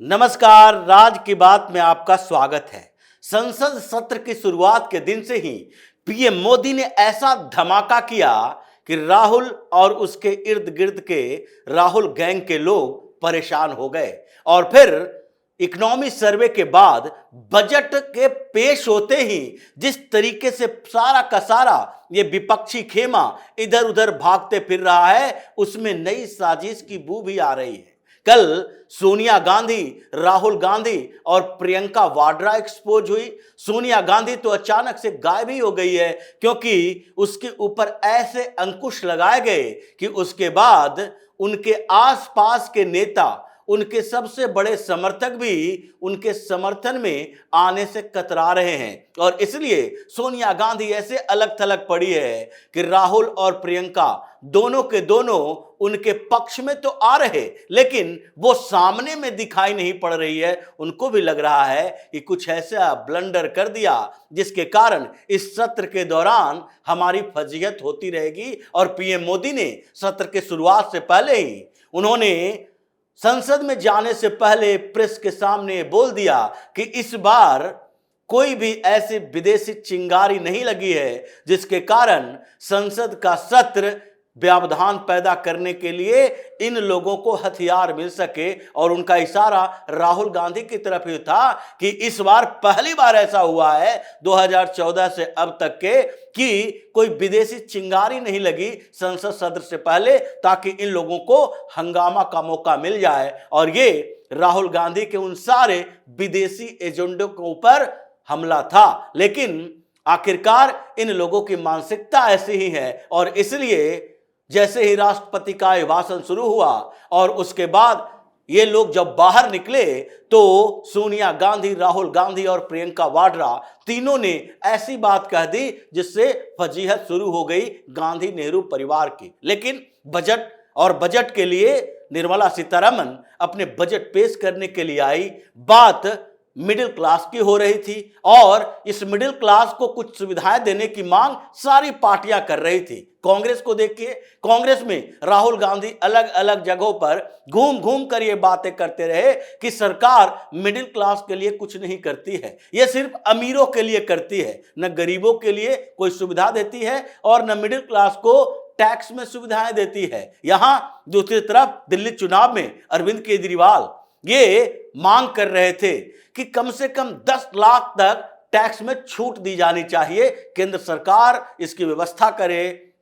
नमस्कार, राज की बात में आपका स्वागत है। संसद सत्र की शुरुआत के दिन से ही पीएम मोदी ने ऐसा धमाका किया कि राहुल और उसके इर्द गिर्द के राहुल गैंग के लोग परेशान हो गए। और फिर इकोनॉमी सर्वे के बाद बजट के पेश होते ही जिस तरीके से सारा का सारा ये विपक्षी खेमा इधर उधर भागते फिर रहा है, उसमें नई साजिश की बू भी आ रही है। कल सोनिया गांधी, राहुल गांधी और प्रियंका वाड्रा एक्सपोज हुई। सोनिया गांधी तो अचानक से गायब ही हो गई है, क्योंकि उसके ऊपर ऐसे अंकुश लगाए गए कि उसके बाद उनके आसपास के नेता, उनके सबसे बड़े समर्थक भी उनके समर्थन में आने से कतरा रहे हैं। और इसलिए सोनिया गांधी ऐसे अलग थलग पड़ी है कि राहुल और प्रियंका दोनों के दोनों उनके पक्ष में तो आ रहे, लेकिन वो सामने में दिखाई नहीं पड़ रही है। उनको भी लग रहा है कि कुछ ऐसा ब्लंडर कर दिया जिसके कारण इस सत्र के दौरान हमारी फजीहत होती रहेगी। और पीएम मोदी ने सत्र के शुरुआत से पहले ही उन्होंने संसद में जाने से पहले प्रेस के सामने बोल दिया कि इस बार कोई भी ऐसी विदेशी चिंगारी नहीं लगी है जिसके कारण संसद का सत्र व्यवधान पैदा करने के लिए इन लोगों को हथियार मिल सके। और उनका इशारा राहुल गांधी की तरफ ही था कि इस बार पहली बार ऐसा हुआ है 2014 से अब तक के कि कोई विदेशी चिंगारी नहीं लगी संसद सत्र से पहले, ताकि इन लोगों को हंगामा का मौका मिल जाए। और ये राहुल गांधी के उन सारे विदेशी एजेंडों के ऊपर हमला था। लेकिन आखिरकार इन लोगों की मानसिकता ऐसी ही है। और इसलिए जैसे ही राष्ट्रपति का अभिभाषण शुरू हुआ और उसके बाद ये लोग जब बाहर निकले तो सोनिया गांधी, राहुल गांधी और प्रियंका वाड्रा तीनों ने ऐसी बात कह दी जिससे फजीहत शुरू हो गई गांधी नेहरू परिवार की। लेकिन बजट के लिए निर्मला सीतारमण अपने बजट पेश करने के लिए आई। बात मिडिल क्लास की हो रही थी और इस मिडिल क्लास को कुछ सुविधाएं देने की मांग सारी पार्टियां कर रही थी। कांग्रेस को देखिए, कांग्रेस में राहुल गांधी अलग अलग जगहों पर घूम घूम कर ये बातें करते रहे कि सरकार मिडिल क्लास के लिए कुछ नहीं करती है, ये सिर्फ अमीरों के लिए करती है, न गरीबों के लिए कोई सुविधा देती है और न मिडिल क्लास को टैक्स में सुविधाएं देती है। यहां दूसरी तरफ दिल्ली चुनाव में अरविंद केजरीवाल ये मांग कर रहे थे कि कम से कम 10 लाख तक टैक्स में छूट दी जानी चाहिए, केंद्र सरकार इसकी व्यवस्था करे,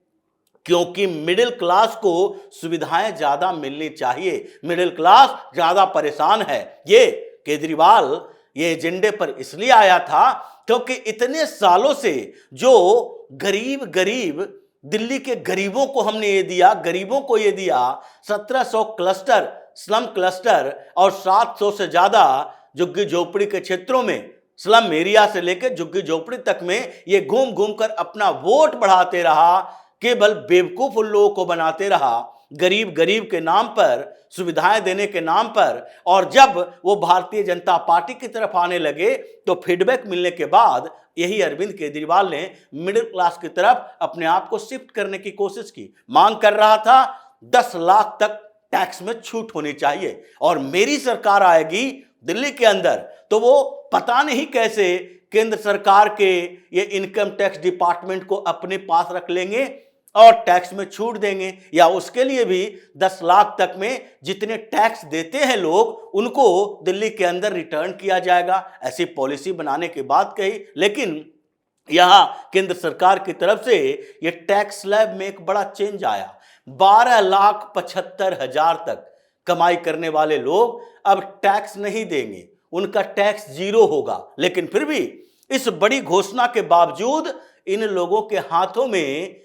क्योंकि मिडिल क्लास को सुविधाएं ज्यादा मिलनी चाहिए, मिडिल क्लास ज्यादा परेशान है। ये केजरीवाल ये एजेंडे पर इसलिए आया था क्योंकि इतने सालों से जो गरीब दिल्ली के गरीबों को हमने ये दिया, गरीबों को ये दिया 1700 क्लस्टर, स्लम क्लस्टर और 700 से ज्यादा झुग्गी झोपड़ी के क्षेत्रों में, स्लम एरिया से लेकर झुग्गी झोपड़ी तक में ये घूम घूम कर अपना वोट बढ़ाते रहा, केवल बेवकूफ उन लोगों को बनाते रहा, गरीब के नाम पर, सुविधाएं देने के नाम पर। और जब वो भारतीय जनता पार्टी की तरफ आने लगे तो फीडबैक मिलने के बाद यही अरविंद केजरीवाल ने मिडिल क्लास की तरफ अपने आप को शिफ्ट करने की कोशिश की। मांग कर रहा था 10 लाख तक टैक्स में छूट होनी चाहिए और मेरी सरकार आएगी दिल्ली के अंदर तो वो पता नहीं कैसे केंद्र सरकार के ये इनकम टैक्स डिपार्टमेंट को अपने पास रख लेंगे और टैक्स में छूट देंगे, या उसके लिए भी 10 लाख तक में जितने टैक्स देते हैं लोग उनको दिल्ली के अंदर रिटर्न किया जाएगा। ऐसी पॉलिसी बनाने की बात कही। लेकिन यहां केंद्र सरकार की तरफ से ये टैक्स स्लैब में एक बड़ा चेंज आया। 12,75,000 तक कमाई करने वाले लोग अब टैक्स नहीं देंगे, उनका टैक्स 0 होगा। लेकिन फिर भी इस बड़ी घोषणा के बावजूद इन लोगों के हाथों में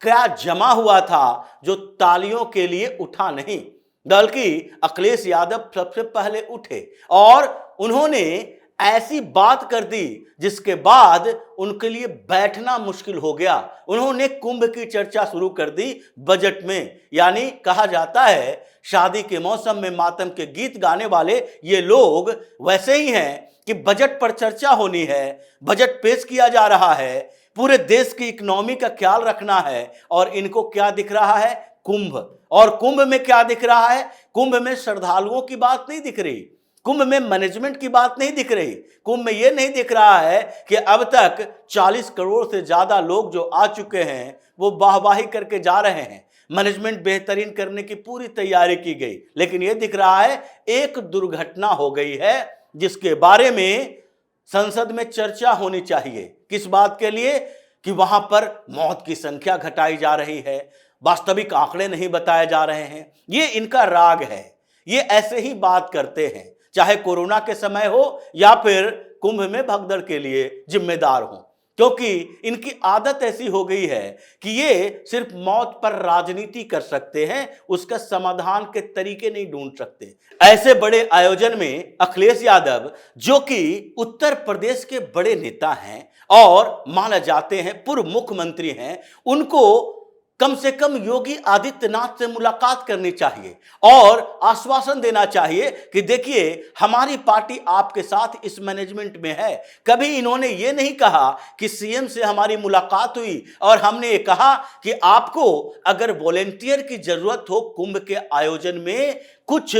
क्या जमा हुआ था जो तालियों के लिए उठा नहीं, बल्कि अखिलेश यादव सबसे पहले उठे और उन्होंने ऐसी बात कर दी जिसके बाद उनके लिए बैठना मुश्किल हो गया। उन्होंने कुंभ की चर्चा शुरू कर दी बजट में। यानी कहा जाता है शादी के मौसम में मातम के गीत गाने वाले ये लोग वैसे ही हैं कि बजट पर चर्चा होनी है, बजट पेश किया जा रहा है, पूरे देश की इकोनॉमी का ख्याल रखना है और इनको क्या दिख रहा है, कुंभ। और कुंभ में क्या दिख रहा है, कुंभ में श्रद्धालुओं की बात नहीं दिख रही, कुंभ में मैनेजमेंट की बात नहीं दिख रही। कुंभ में यह नहीं दिख रहा है कि अब तक 40 करोड़ से ज्यादा लोग जो आ चुके हैं वो वाहवाही करके जा रहे हैं, मैनेजमेंट बेहतरीन करने की पूरी तैयारी की गई, लेकिन यह दिख रहा है एक दुर्घटना हो गई है जिसके बारे में संसद में चर्चा होनी चाहिए। किस बात के लिए? कि वहां पर मौत की संख्या घटाई जा रही है, वास्तविक आंकड़े नहीं बताए जा रहे हैं। ये इनका राग है, ये ऐसे ही बात करते हैं, चाहे कोरोना के समय हो या फिर कुंभ में भगदड़ के लिए जिम्मेदार हो, क्योंकि इनकी आदत ऐसी हो गई है कि ये सिर्फ मौत पर राजनीति कर सकते हैं, उसका समाधान के तरीके नहीं ढूंढ सकते। ऐसे बड़े आयोजन में अखिलेश यादव, जो कि उत्तर प्रदेश के बड़े नेता हैं और माना जाते हैं पूर्व मुख्यमंत्री हैं, उनको कम से कम योगी आदित्यनाथ से मुलाकात करनी चाहिए और आश्वासन देना चाहिए कि देखिए हमारी पार्टी आपके साथ इस मैनेजमेंट में है। कभी इन्होंने ये नहीं कहा कि सीएम से हमारी मुलाकात हुई और हमने ये कहा कि आपको अगर वॉलेंटियर की जरूरत हो कुंभ के आयोजन में कुछ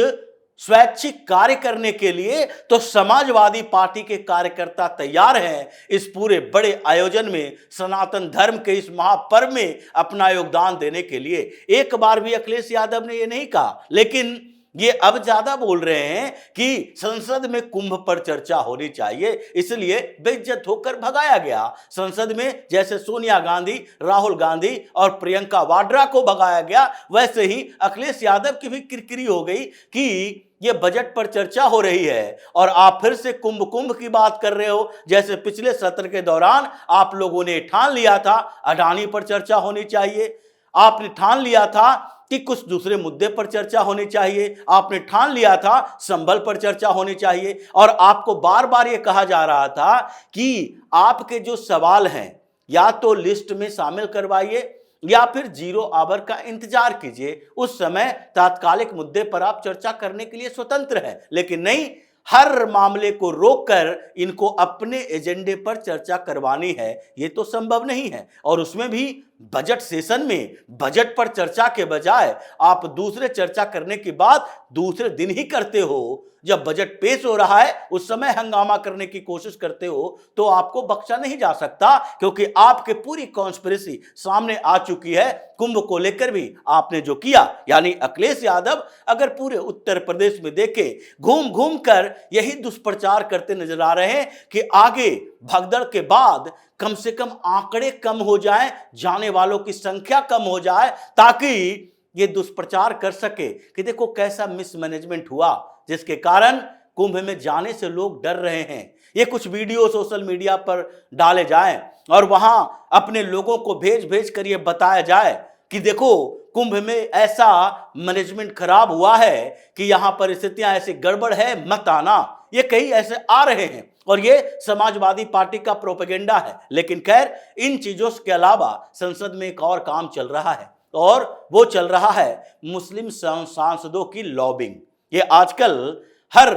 स्वैच्छिक कार्य करने के लिए, तो समाजवादी पार्टी के कार्यकर्ता तैयार हैं इस पूरे बड़े आयोजन में, सनातन धर्म के इस महापर्व में अपना योगदान देने के लिए। एक बार भी अखिलेश यादव ने यह नहीं कहा, लेकिन ये अब ज्यादा बोल रहे हैं कि संसद में कुंभ पर चर्चा होनी चाहिए, इसलिए बेइज्जत होकर भगाया गया। संसद में जैसे सोनिया गांधी, राहुल गांधी और प्रियंका वाड्रा को भगाया गया, वैसे ही अखिलेश यादव की भी किरकिरी हो गई कि ये बजट पर चर्चा हो रही है और आप फिर से कुंभ की बात कर रहे हो। जैसे पिछले सत्र के दौरान आप लोगों ने ठान लिया था अडानी पर चर्चा होनी चाहिए, आपने ठान लिया था कि कुछ दूसरे मुद्दे पर चर्चा होनी चाहिए, आपने ठान लिया था संभल पर चर्चा होनी चाहिए, और आपको बार बार यह कहा जा रहा था कि आपके जो सवाल हैं या तो लिस्ट में शामिल करवाइए या फिर 0 आवर का इंतजार कीजिए, उस समय तात्कालिक मुद्दे पर आप चर्चा करने के लिए स्वतंत्र हैं। लेकिन नहीं, हर मामले को रोककर इनको अपने एजेंडे पर चर्चा करवानी है, ये तो संभव नहीं है। और उसमें भी बजट सेशन में बजट पर चर्चा के बजाय आप दूसरे चर्चा करने की बात दूसरे दिन ही करते हो। जब बजट पेश हो रहा है उस समय हंगामा करने की कोशिश करते हो, तो आपको बख्शा नहीं जा सकता, क्योंकि आपके पूरी कॉन्स्पिरेसी सामने आ चुकी है। कुंभ को लेकर भी आपने जो किया, यानी अखिलेश यादव अगर पूरे उत्तर प्रदेश में देखे, घूम घूम कर यही दुष्प्रचार करते नजर आ रहे हैं कि आगे भगदड़ के बाद कम से कम आंकड़े कम हो जाएं, जाने वालों की संख्या कम हो जाए, ताकि ये दुष्प्रचार कर सके कि देखो कैसा मिसमैनेजमेंट हुआ, जिसके कारण कुंभ में जाने से लोग डर रहे हैं। ये कुछ वीडियो सोशल मीडिया पर डाले जाएं और वहां अपने लोगों को भेज भेज कर ये बताया जाए कि देखो कुंभ में ऐसा मैनेजमेंट खराब हुआ है कि यहां परिस्थितियां ऐसी गड़बड़ है, मत आना। ये कई ऐसे आ रहे हैं और ये समाजवादी पार्टी का प्रोपेगेंडा है। लेकिन खैर, इन चीजों के अलावा संसद में एक और काम चल रहा है और वो चल रहा है मुस्लिम सांसदों की लॉबिंग। ये आजकल हर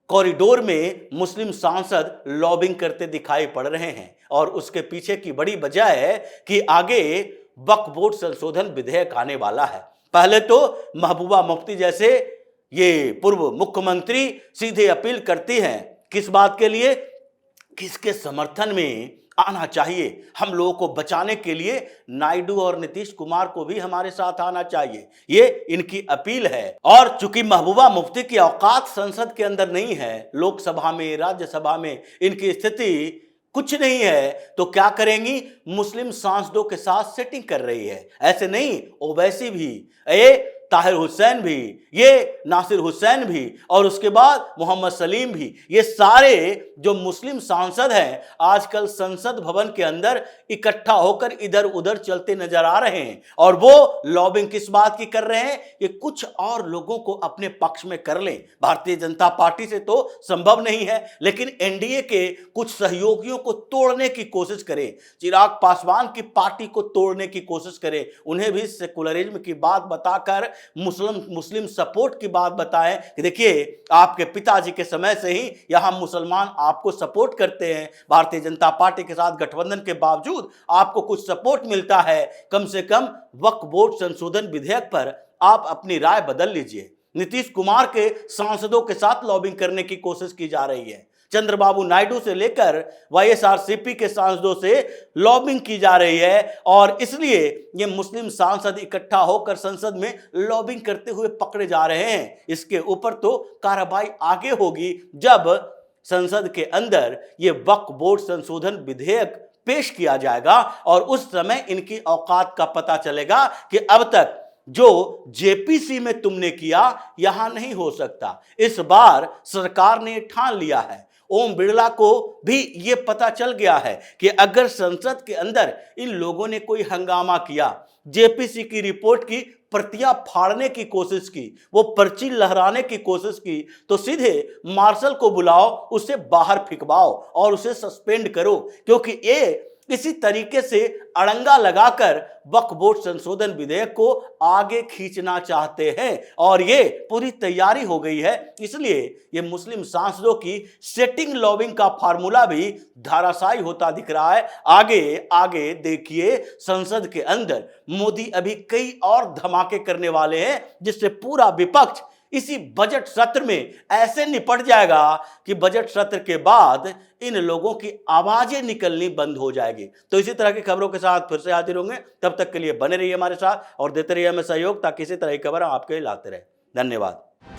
कॉरिडोर में मुस्लिम सांसद लॉबिंग करते दिखाई पड़ रहे हैं और उसके पीछे की बड़ी वजह है कि आगे वक्फ बोर्ड संशोधन विधेयक आने वाला है। पहले तो महबूबा मुफ्ती जैसे ये पूर्व मुख्यमंत्री सीधे अपील करती हैं, किस बात के लिए? किसके समर्थन में आना चाहिए, हम लोगों को बचाने के लिए नायडू और नीतीश कुमार को भी हमारे साथ आना चाहिए, ये इनकी अपील है। और चूंकि महबूबा मुफ्ती की औकात संसद के अंदर नहीं है, लोकसभा में राज्यसभा में इनकी स्थिति कुछ नहीं है, तो क्या करेंगी? मुस्लिम सांसदों के साथ सेटिंग कर रही है। ऐसे नहीं, ओवैसी भी, ताहिर हुसैन भी, ये नासिर हुसैन भी और उसके बाद मोहम्मद सलीम भी, ये सारे जो मुस्लिम सांसद हैं आजकल संसद भवन के अंदर इकट्ठा होकर इधर उधर चलते नजर आ रहे हैं। और वो लॉबिंग किस बात की कर रहे हैं कि कुछ और लोगों को अपने पक्ष में कर लें। भारतीय जनता पार्टी से तो संभव नहीं है, लेकिन एनडीए के कुछ सहयोगियों को तोड़ने की कोशिश करें, चिराग पासवान की पार्टी को तोड़ने की कोशिश करें, उन्हें भी सेकुलरिज्म की बात बताकर मुस्लिम सपोर्ट की बात बताएं कि देखिए आपके पिताजी के समय से ही यहां मुसलमान आपको सपोर्ट करते हैं, भारतीय जनता पार्टी के साथ गठबंधन के बावजूद आपको कुछ सपोर्ट मिलता है, कम से कम वक्फ बोर्ड संशोधन विधेयक पर आप अपनी राय बदल लीजिए। नीतीश कुमार के सांसदों के साथ लॉबिंग करने की कोशिश की जा रही है। चंद्रबाबू नायडू से लेकर वाईएसआरसीपी के सांसदों से लॉबिंग की जा रही है और इसलिए ये मुस्लिम सांसद इकट्ठा होकर संसद में लॉबिंग करते हुए पकड़े जा रहे हैं। इसके ऊपर तो कार्रवाई आगे होगी जब संसद के अंदर ये वक्फ बोर्ड संशोधन विधेयक पेश किया जाएगा और उस समय इनकी औकात का पता चलेगा कि अब तक जो जेपीसी में तुमने किया यहां नहीं हो सकता। इस बार सरकार ने ठान लिया है। ओम बिरला को भी यह पता चल गया है कि अगर संसद के अंदर इन लोगों ने कोई हंगामा किया, जेपीसी की रिपोर्ट की प्रतियां फाड़ने की कोशिश की, वो पर्ची लहराने की कोशिश की, तो सीधे मार्शल को बुलाओ, उसे बाहर फिकवाओ और उसे सस्पेंड करो, क्योंकि ये इसी तरीके से अड़ंगा लगाकर वक्फ बोर्ड संशोधन विधेयक को आगे खींचना चाहते हैं और ये पूरी तैयारी हो गई है। इसलिए ये मुस्लिम सांसदों की सेटिंग लॉबिंग का फार्मूला भी धाराशायी होता दिख रहा है। आगे आगे देखिए, संसद के अंदर मोदी अभी कई और धमाके करने वाले हैं जिससे पूरा विपक्ष इसी बजट सत्र में ऐसे निपट जाएगा कि बजट सत्र के बाद इन लोगों की आवाजें निकलनी बंद हो जाएगी। तो इसी तरह की खबरों के साथ फिर से हाजिर होंगे। तब तक के लिए बने रहिए हमारे साथ और देते रहिए हमें सहयोग, ताकि इसी तरह की खबर हम आपके लिए लाते रहे। धन्यवाद।